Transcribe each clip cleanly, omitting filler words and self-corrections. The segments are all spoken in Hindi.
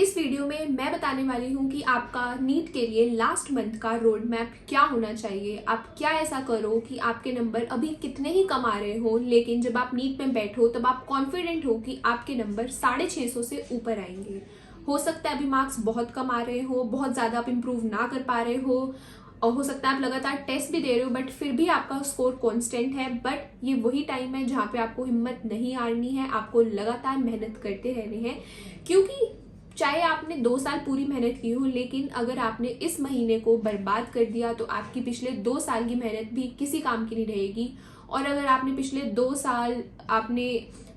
इस वीडियो में मैं बताने वाली हूँ कि आपका नीट के लिए लास्ट मंथ का रोड मैप क्या होना चाहिए। आप क्या ऐसा करो कि आपके नंबर अभी कितने ही कम आ रहे हो, लेकिन जब आप नीट में बैठो तब आप कॉन्फिडेंट हो कि आपके नंबर 650 से ऊपर आएंगे। हो सकता है अभी मार्क्स बहुत कम आ रहे हो, बहुत ज़्यादा आप इम्प्रूव ना कर पा रहे हो, और हो सकता है आप लगातार टेस्ट भी दे रहे हो बट फिर भी आपका स्कोर कांस्टेंट है। बट ये वही टाइम है जहाँ पे आपको हिम्मत नहीं हारनी है, आपको लगातार मेहनत करते रहने हैं। क्योंकि चाहे आपने 2 साल पूरी मेहनत की हो, लेकिन अगर आपने इस महीने को बर्बाद कर दिया तो आपकी पिछले 2 साल की मेहनत भी किसी काम की नहीं रहेगी। और अगर आपने पिछले 2 साल आपने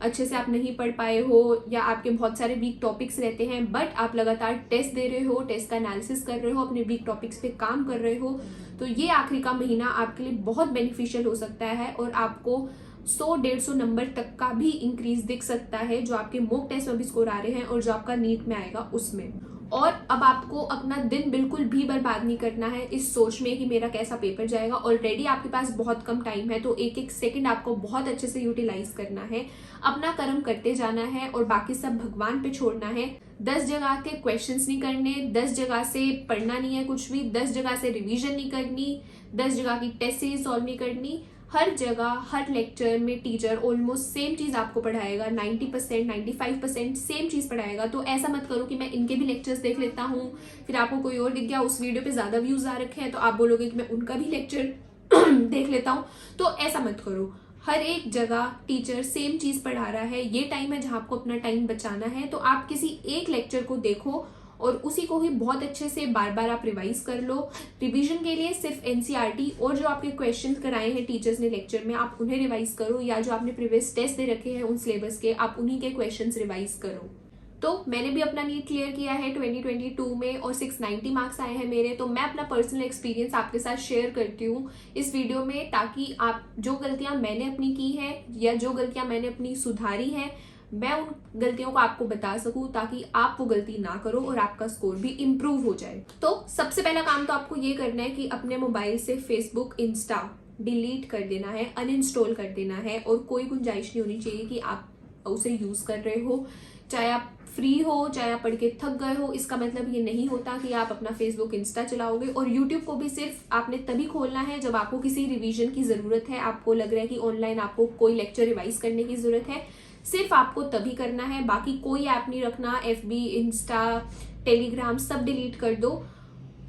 अच्छे से आप नहीं पढ़ पाए हो, या आपके बहुत सारे वीक टॉपिक्स रहते हैं बट आप लगातार टेस्ट दे रहे हो, टेस्ट का एनालिसिस कर रहे हो, अपने वीक टॉपिक्स पे काम कर रहे हो, तो ये आखिरी का महीना आपके लिए बहुत बेनिफिशियल हो सकता है और आपको 100-150 नंबर तक का भी इंक्रीज दिख सकता है, जो आपके मॉक टेस्ट में भी स्कोर आ रहे हैं और जो आपका नीट में आएगा उसमें। और अब आपको अपना दिन बिल्कुल भी बर्बाद नहीं करना है इस सोच में कि मेरा कैसा पेपर जाएगा। ऑलरेडी आपके पास बहुत कम टाइम है, तो एक एक सेकंड आपको बहुत अच्छे से यूटिलाइज करना है, अपना कर्म करते जाना है और बाकी सब भगवान पे छोड़ना है। 10 जगह के क्वेश्चंस नहीं करने, 10 जगह से पढ़ना नहीं है कुछ भी, 10 जगह से रिवीजन नहीं करनी, 10 जगह की टेस्ट सीरीज सॉल्व नहीं करनी। हर जगह हर लेक्चर में टीचर ऑलमोस्ट सेम चीज़ आपको पढ़ाएगा, 90% 95% सेम चीज़ पढ़ाएगा। तो ऐसा मत करो कि मैं इनके भी लेक्चर्स देख लेता हूँ, फिर आपको कोई और दिख गया, उस वीडियो पे ज़्यादा व्यूज़ आ रखे हैं तो आप बोलोगे कि मैं उनका भी लेक्चर देख लेता हूँ। तो ऐसा मत करो। हर एक जगह टीचर सेम चीज़ पढ़ा रहा है, ये टाइम है जहाँ आपको अपना टाइम बचाना है। तो आप किसी एक लेक्चर को देखो और उसी को ही बहुत अच्छे से बार बार आप रिवाइज कर लो। रिवीजन के लिए सिर्फ एनसीईआरटी और जो आपके क्वेश्चंस कराए हैं टीचर्स ने लेक्चर में, आप उन्हें रिवाइज करो, या जो आपने प्रीवियस टेस्ट दे रखे हैं उन सिलेबस के, आप उन्हीं के क्वेश्चंस रिवाइज करो। तो मैंने भी अपना नीट क्लियर किया है 2022 में और 690 मार्क्स आए हैं मेरे। तो मैं अपना पर्सनल एक्सपीरियंस आपके साथ शेयर करती हूँ इस वीडियो में, ताकि आप जो गलतियां मैंने अपनी की है या जो गलतियां मैंने अपनी सुधारी हैं, मैं उन गलतियों को आपको बता सकूं ताकि आप वो गलती ना करो और आपका स्कोर भी इम्प्रूव हो जाए। तो सबसे पहला काम तो आपको ये करना है कि अपने मोबाइल से फेसबुक, इंस्टा डिलीट कर देना है, अनइंस्टॉल कर देना है, और कोई गुंजाइश नहीं होनी चाहिए कि आप उसे यूज कर रहे हो। चाहे आप फ्री हो, चाहे आप पढ़ के थक गए हो, इसका मतलब ये नहीं होता कि आप अपना फेसबुक, इंस्टा चलाओगे। और यूट्यूब को भी सिर्फ आपने तभी खोलना है जब आपको किसी रिवीजन की जरूरत है, आपको लग रहा है कि ऑनलाइन आपको कोई लेक्चर रिवाइज करने की जरूरत है, सिर्फ आपको तभी करना है। बाकी कोई ऐप नहीं रखना, एफबी, इंस्टा, टेलीग्राम सब डिलीट कर दो।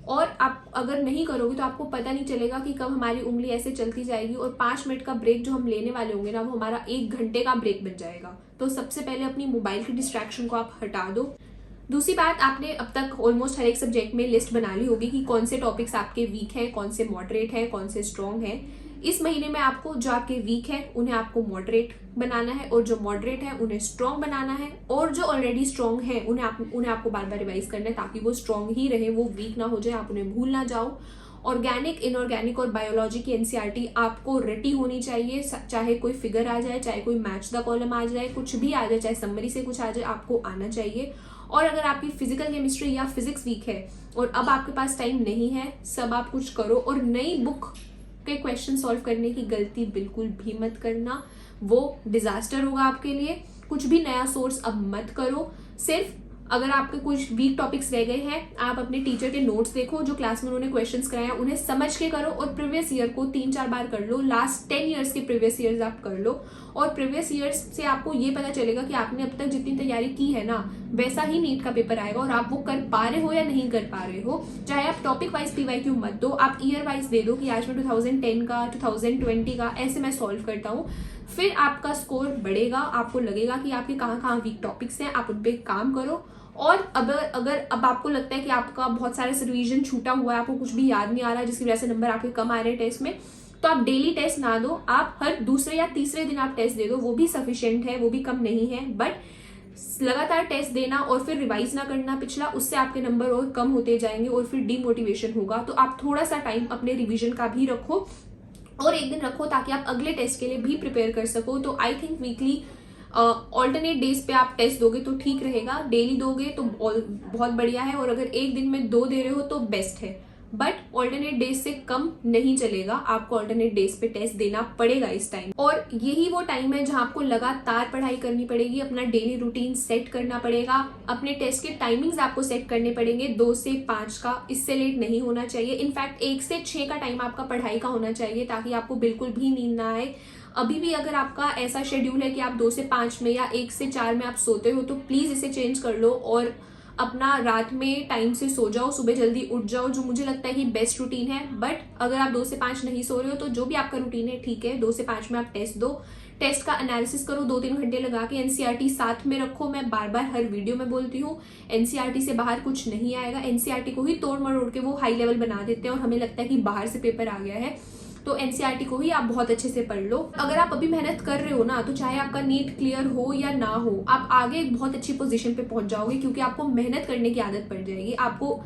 और आप अगर नहीं करोगे तो आपको पता नहीं चलेगा कि कब हमारी उंगली ऐसे चलती जाएगी और 5 मिनट का ब्रेक जो हम लेने वाले होंगे ना, वो हमारा 1 घंटे का ब्रेक बन जाएगा। तो सबसे पहले अपनी मोबाइल की डिस्ट्रैक्शन को आप हटा दो। दूसरी बात, आपने अब तक ऑलमोस्ट हर एक सब्जेक्ट में लिस्ट बना ली होगी कि कौन से टॉपिक्स आपके वीक है, कौन से मॉडरेट है, कौन से स्ट्रॉन्ग है। इस महीने में आपको जो आपके वीक है उन्हें आपको मॉडरेट बनाना है, और जो मॉडरेट है उन्हें स्ट्रॉन्ग बनाना है, और जो ऑलरेडी स्ट्रॉन्ग है उन्हें आपको बार बार रिवाइज करना है ताकि वो स्ट्रॉन्ग ही रहे, वो वीक ना हो जाए, आप उन्हें भूल ना जाओ। ऑर्गेनिक, इनऑर्गेनिक और बायोलॉजी की एनसीईआरटी आपको रटी होनी चाहिए। चाहे कोई फिगर आ जाए, चाहे कोई मैच द कॉलम आ जाए, कुछ भी आ जाए, चाहे समरी से कुछ आ जाए, आपको आना चाहिए। और अगर आपकी फिजिकल केमिस्ट्री या फिजिक्स वीक है और अब आपके पास टाइम नहीं है, सब आप कुछ करो और नई बुक के क्वेश्चन सॉल्व करने की गलती बिल्कुल भी मत करना, वो डिजास्टर होगा आपके लिए। कुछ भी नया सोर्स अब मत करो। सिर्फ अगर आपके कुछ वीक टॉपिक्स रह गए हैं, आप अपने टीचर के नोट्स देखो, जो क्लास में उन्होंने क्वेश्चंस कराए हैं उन्हें समझ के करो, और प्रीवियस ईयर को 3-4 बार कर लो। लास्ट 10 ईयर्स के प्रीवियस ईयर्स आप कर लो, और प्रीवियस ईयर्स से आपको ये पता चलेगा कि आपने अब तक जितनी तैयारी की है ना, वैसा ही नीट का पेपर आएगा और आप वो कर पा रहे हो या नहीं कर पा रहे हो। चाहे आप टॉपिक वाइज पीवाईक्यू मत दो, आप ईयर वाइज दे दो कि आज मैं 2010 का, 2020 का ऐसे मैं सॉल्व करता हूँ। फिर आपका स्कोर बढ़ेगा, आपको लगेगा कि आपके कहाँ कहाँ वीक टॉपिक्स हैं, आप उन पर काम करो। और अगर अब आपको लगता है कि आपका बहुत सारे से रिवीजन छूटा हुआ है, आपको कुछ भी याद नहीं आ रहा है जिसकी वजह से नंबर आपके कम आ रहे हैं टेस्ट में, तो आप डेली टेस्ट ना दो, आप हर दूसरे या तीसरे दिन आप टेस्ट दे दो, वो भी सफिशिएंट है, वो भी कम नहीं है। बट लगातार टेस्ट देना और फिर रिवाइज ना करना पिछला, उससे आपके नंबर और कम होते जाएंगे और फिर डीमोटिवेशन होगा। तो आप थोड़ा सा टाइम अपने रिवीजन का भी रखो और एक दिन रखो ताकि आप अगले टेस्ट के लिए भी प्रिपेयर कर सको। तो I think weekly alternate days पे आप टेस्ट दोगे तो ठीक रहेगा, डेली दोगे तो बहुत बढ़िया है, और अगर एक दिन में 2 दे रहे हो तो बेस्ट है। बट ऑल्टरनेट डेज से कम नहीं चलेगा, आपको ऑल्टरनेट डेज पे टेस्ट देना पड़ेगा इस टाइम। और यही वो टाइम है जहां आपको लगातार पढ़ाई करनी पड़ेगी, अपना डेली रूटीन सेट करना पड़ेगा, अपने टेस्ट के टाइमिंग्स आपको सेट करने पड़ेंगे 2 से 5 का, इससे लेट नहीं होना चाहिए। इनफैक्ट 1 से 6 का टाइम आपका पढ़ाई का होना चाहिए ताकि आपको बिल्कुल भी नींद ना आए। अभी भी अगर आपका ऐसा शेड्यूल है कि आप 2 से 5 में या 1 से 4 में आप सोते हो तो प्लीज इसे चेंज कर लो और अपना रात में टाइम से सो जाओ, सुबह जल्दी उठ जाओ, जो मुझे लगता है कि बेस्ट रूटीन है। बट अगर आप 2 से 5 नहीं सो रहे हो तो जो भी आपका रूटीन है ठीक है, 2 से 5 में आप टेस्ट दो, टेस्ट का एनालिसिस करो 2-3 घंटे लगा के, एनसीईआरटी साथ में रखो। मैं बार बार हर वीडियो में बोलती हूँ एनसीईआरटी से बाहर कुछ नहीं आएगा, एनसीईआरटी को ही तोड़ मरोड़ के वो हाई लेवल बना देते हैं और हमें लगता है कि बाहर से पेपर आ गया है। तो एनसीईआरटी को ही आप बहुत अच्छे से पढ़ लो। अगर आप अभी मेहनत कर रहे हो ना, तो चाहे आपका नीट क्लियर हो या ना हो, आप आगे एक बहुत अच्छी पोजीशन पे पहुंच जाओगे क्योंकि आपको मेहनत करने की आदत पड़ जाएगी। आपको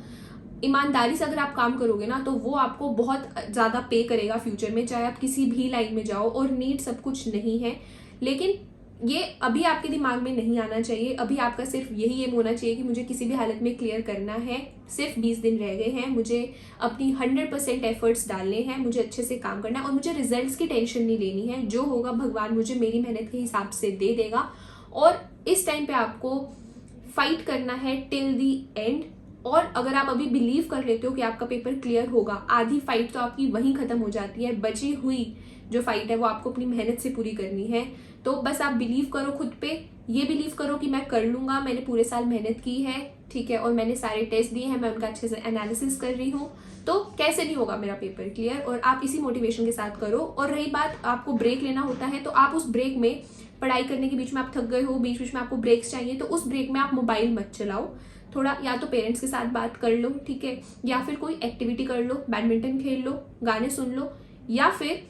ईमानदारी से अगर आप काम करोगे ना तो वो आपको बहुत ज्यादा पे करेगा फ्यूचर में, चाहे आप किसी भी लाइन में जाओ। और नीट सब कुछ नहीं है, लेकिन ये अभी आपके दिमाग में नहीं आना चाहिए। अभी आपका सिर्फ यही एम होना चाहिए कि मुझे किसी भी हालत में क्लियर करना है, सिर्फ 20 दिन रह गए हैं, मुझे अपनी 100% एफर्ट्स डालने हैं, मुझे अच्छे से काम करना है और मुझे रिजल्ट्स की टेंशन नहीं लेनी है। जो होगा भगवान मुझे मेरी मेहनत के हिसाब से दे देगा। और इस टाइम पे आपको फाइट करना है टिल दी एंड। और अगर आप अभी बिलीव कर लेते हो कि आपका पेपर क्लियर होगा, आधी फाइट तो आपकी वहीं खत्म हो जाती है। बची हुई जो फाइट है वो आपको अपनी मेहनत से पूरी करनी है। तो बस आप बिलीव करो खुद पे, ये बिलीव करो कि मैं कर लूंगा, मैंने पूरे साल मेहनत की है, ठीक है, और मैंने सारे टेस्ट दिए हैं, मैं उनका अच्छे से एनालिसिस कर रही हूँ, तो कैसे नहीं होगा मेरा पेपर क्लियर। और आप इसी मोटिवेशन के साथ करो। और रही बात आपको ब्रेक लेना होता है, तो आप उस ब्रेक में, पढ़ाई करने के बीच में आप थक गए हो, बीच बीच में आपको ब्रेक्स चाहिए, तो उस ब्रेक में आप मोबाइल मत चलाओ। थोड़ा या तो पेरेंट्स के साथ बात कर लो, ठीक है, या फिर कोई एक्टिविटी कर लो, बैडमिंटन खेल लो, गाने सुन लो, या फिर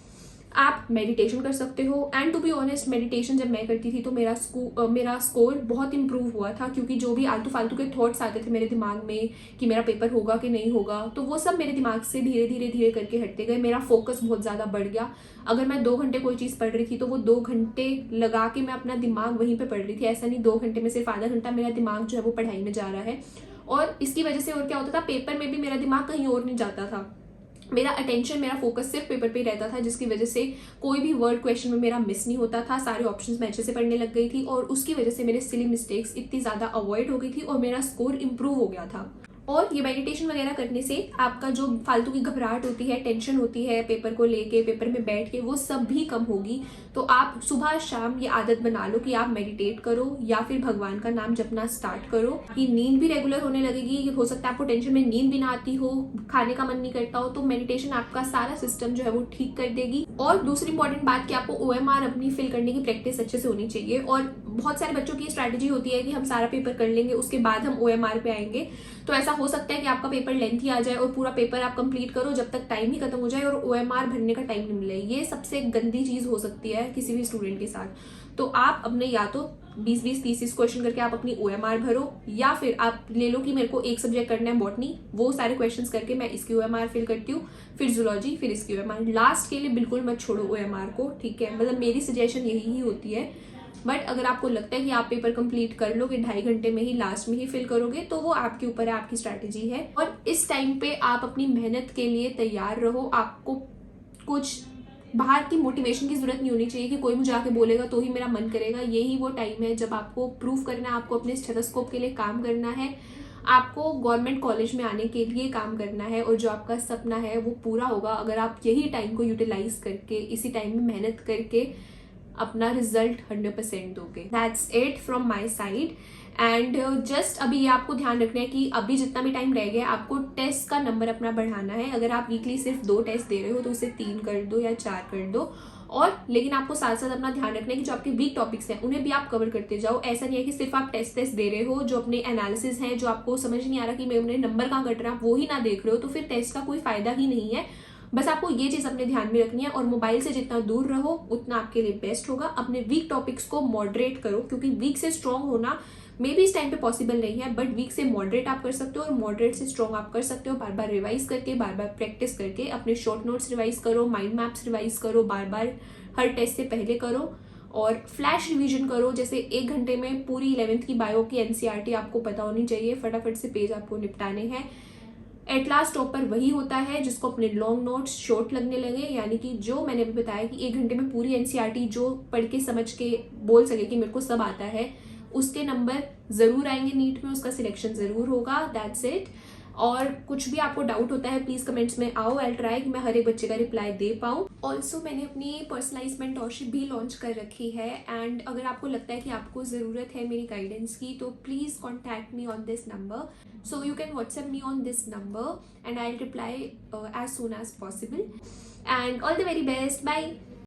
आप मेडिटेशन कर सकते हो। And to be honest, meditation जब मैं करती थी तो मेरा स्कोर बहुत इंप्रूव हुआ था, क्योंकि जो भी आलतू फालतू के थॉट्स आते थे मेरे दिमाग में कि मेरा पेपर होगा कि नहीं होगा, तो वो सब मेरे दिमाग से धीरे धीरे धीरे करके हटते गए। मेरा फोकस बहुत ज़्यादा बढ़ गया। अगर मैं 2 घंटे कोई चीज़ पढ़ रही थी तो वो 2 घंटे लगा के मैं अपना दिमाग वहीं पर पढ़ रही थी। ऐसा नहीं 2 घंटे में सिर्फ आधा घंटा मेरा दिमाग जो है वो पढ़ाई में जा रहा है। और इसकी वजह से और क्या होता था, पेपर में भी मेरा दिमाग कहीं और नहीं जाता था, मेरा अटेंशन, मेरा फोकस सिर्फ पेपर पे ही रहता था, जिसकी वजह से कोई भी वर्ड क्वेश्चन में मेरा मिस नहीं होता था, सारे ऑप्शंस मैं अच्छे से पढ़ने लग गई थी और उसकी वजह से मेरे सिली मिस्टेक्स इतनी ज़्यादा अवॉइड हो गई थी और मेरा स्कोर इंप्रूव हो गया था। और ये मेडिटेशन वगैरह करने से आपका जो फालतू की घबराहट होती है, टेंशन होती है पेपर को लेके, पेपर में बैठ के, वो सब भी कम होगी। तो आप सुबह शाम ये आदत बना लो कि आप मेडिटेट करो या फिर भगवान का नाम जपना स्टार्ट करो, कि नींद भी रेगुलर होने लगेगी। हो सकता है आपको टेंशन में नींद भी ना आती हो, खाने का मन नहीं करता हो, तो मेडिटेशन आपका सारा सिस्टम जो है वो ठीक कर देगी। और दूसरी इंपॉर्टेंट बात कि आपको OMR अपनी फिल करने की प्रैक्टिस अच्छे से होनी चाहिए। और बहुत सारे बच्चों की स्ट्रैटेजी होती है कि हम सारा पेपर कर लेंगे उसके बाद हम OMR पे आएंगे। तो ऐसा हो सकता है कि आपका पेपर लेंथी आ जाए और पूरा पेपर आप कंप्लीट करो जब तक टाइम ही खत्म हो जाए और OMR भरने का टाइम नहीं मिले। ये सबसे गंदी चीज हो सकती है किसी भी स्टूडेंट के साथ। तो आप अपने या तो 20-20, 30-30 क्वेश्चन करके आप अपनी OMR भरो, या फिर आप ले लो कि मेरे को एक सब्जेक्ट करना है बॉटनी, वो सारे क्वेश्चंस करके मैं इसकी OMR फिल करती हूँ, फिर जूलॉजी, फिर इसकी OMR। लास्ट के लिए बिल्कुल मत छोड़ो OMR को, ठीक है, मतलब मेरी सजेशन यही ही होती है। बट अगर आपको लगता है कि आप पेपर कंप्लीट कर लोगे 2.5 घंटे में ही, लास्ट में ही फिल करोगे, तो वो आपके ऊपर है, आपकी स्ट्रैटेजी है। और इस टाइम पे आप अपनी मेहनत के लिए तैयार रहो। आपको कुछ बाहर की मोटिवेशन की जरूरत नहीं होनी चाहिए कि कोई मुझे आके बोलेगा तो ही मेरा मन करेगा। यही वो टाइम है जब आपको प्रूव करना है, आपको अपने स्टेथोस्कोप के लिए काम करना है, आपको गवर्नमेंट कॉलेज में आने के लिए काम करना है, और जो आपका सपना है वो पूरा होगा अगर आप यही टाइम को यूटिलाइज करके, इसी टाइम में मेहनत करके अपना रिजल्ट 100% दोगे। That's it from my side. And just अभी ये आपको ध्यान रखना है कि अभी जितना भी टाइम रह गया आपको टेस्ट का नंबर अपना बढ़ाना है। अगर आप वीकली सिर्फ 2 टेस्ट दे रहे हो तो उसे 3 कर दो या 4 कर दो। और लेकिन आपको साथ साथ अपना ध्यान रखना है कि जो आपके वीक टॉपिक्स हैं उन्हें भी आप कवर करते जाओ। ऐसा नहीं है कि सिर्फ आप टेस्ट दे रहे हो, जो अपने एनालिसिस हैं, जो आपको समझ नहीं आ रहा कि मैं उन्हें नंबर कहाँ कट रहा, वो ही ना देख रहे हो, तो फिर टेस्ट का कोई फायदा ही नहीं है। बस आपको ये चीज अपने ध्यान में रखनी है। और मोबाइल से जितना दूर रहो उतना आपके लिए बेस्ट होगा। अपने वीक टॉपिक्स को मॉडरेट करो, क्योंकि वीक से स्ट्रॉन्ग होना मे बी इस टाइम पे पॉसिबल नहीं है, बट वीक से मॉडरेट आप कर सकते हो और मॉडरेट से स्ट्रॉन्ग आप कर सकते हो। बार बार रिवाइज करके, बार बार प्रैक्टिस करके अपने शॉर्ट नोट्स रिवाइज करो, माइंड मैप्स रिवाइज करो, बार बार हर टेस्ट से पहले करो और फ्लैश रिवीजन करो। जैसे 1 घंटे में पूरी 11th की बायो की NCERT आपको पता होनी चाहिए, फटाफट से पेज आपको निपटाने हैं। एट लास्ट टॉपर वही होता है जिसको अपने लॉन्ग नोट्स शॉर्ट लगने लगे, यानी कि जो मैंने अभी बताया कि 1 घंटे में पूरी एनसीईआरटी जो पढ़ के समझ के बोल सके कि मेरे को सब आता है, उसके नंबर ज़रूर आएंगे नीट में, उसका सिलेक्शन ज़रूर होगा। That's it. और कुछ भी आपको डाउट होता है प्लीज़ कमेंट्स में आओ, आई ट्राई कि मैं हर एक बच्चे का रिप्लाई दे पाऊँ। ऑल्सो मैंने अपनी पर्सनलाइज मेंटोरशिप भी लॉन्च कर रखी है, एंड अगर आपको लगता है कि आपको ज़रूरत है मेरी गाइडेंस की तो please contact me on this number. So you can WhatsApp me on this number and I will reply as soon as possible. And all the very best. Bye.